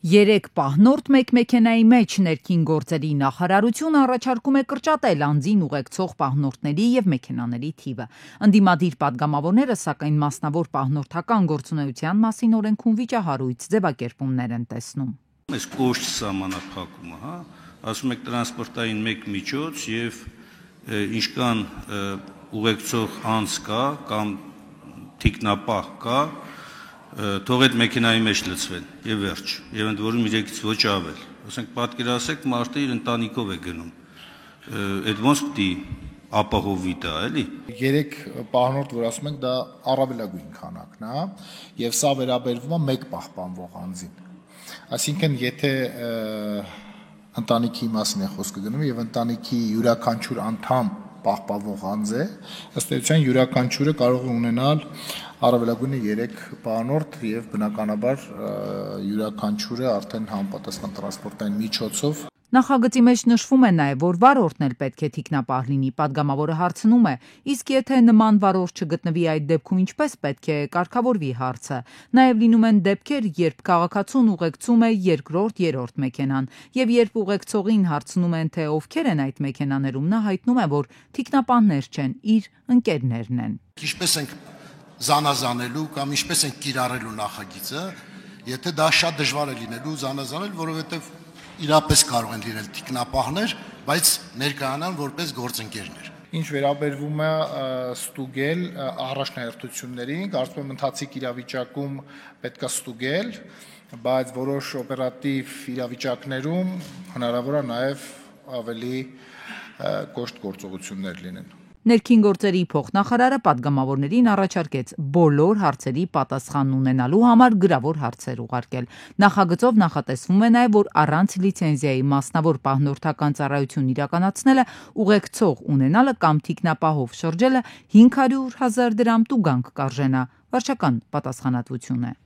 3 պահնորդ մեկ մեքենայի մեջ ներքին գործերի նախարարությունը առաջարկում է կրճատել անձին ուղեկցող պահնորդների եւ մեքենաների թիվը։ Ընդդիմադիր падգամավորները սակայն մասնավոր պահնորդական գործունեության մասին օրենքում վիճահարույց ձևակերպումներ են տեսնում։ Այս կոշտ սահմանափակումը, ասում եք տրանսպորտային մեկ միջոց եւ ինչքան ուղեկցող անձ կա կամ թիկնապահ կա, թող այդ մեքենայի մեջ լցվեն եւ վերջ, եւ ընդ որում իրենից ոչ ավել։ Ասենք պատկերացեք, մարդը իր ընտանիքով է գնում։ Այդ ոնց պիտի ապահովի դա, էլի։ 3 պահնորդ, որ ասում ենք, դա առավելագույն քանակն է, եւ սա վերաբերվում է մեկ պահպանվող անձին։ Այսինքն, եթե ընտանիքի մասին է խոսքը գնում եւ ընտանիքի յուրաքանչյուր անդամ պահպանվող անձ է, ըստ էության յուրաքանչյուրը կարող է ունենալ առավելագույնը 3 պահնորդ եւ բնականաբար յուրաքանչյուրը արդեն համապատասխան տրանսպորտային միջոցով։ Նախագծի մեջ նշվում է նաև, որ վարորդն էլ պետք է թիկնապահ լինի։ Падգամավորը հարցնում է, իսկ եթե նման վարորդ չգտնվի, այդ դեպքում ինչպես պետք է կարգավորվի հարցը։ Նաև լինում են դեպքեր, երբ քաղաքացուն ուղեկցում է երկրորդ, երրորդ մեքենան, եւ երբ ուղեկցողին հարցնում են, թե ովքեր են այդ մեքենաներում, նա հայտնում է, որ թիկնապահներ չեն, իր ընկերներն են։ Ինչպես ենք զանազանելու կամ ինչպես ենք կիրառելու նախագիծը, եթե դա շատ դժվար է լինելու զանազանել, որովհետեւ իրապես կարող են լինել թիկնապահներ, բայց ներկայանան որպես գործընկերներ։ Ինչ վերաբերվում է ստուգել առաջնահերթություններին, կարծում եմ ընթացիկ իրավիճակում պետք է ստուգել, բայց որոշ օպերատիվ իրավիճակներում հնարավոր է նաև ավելի կոշտ գործողություններ լինեն։ Ներքին գործերի փոխնախարարը падգամավորներին առաջարկեց բոլոր հարցերի պատասխան ունենալու համար գրավոր հարցեր ուղարկել։ Նախագծով նախատեսվում է նաև, որ առանց լիցենզիայի մասնավոր պահնորդական ծառայություն իրականացնելը, ուղեկցող ունենալը կամ թիկնապահով շրջելը 500,000 դրամ տուգանք կարժենա։ Վարչական պատասխանատվություն է։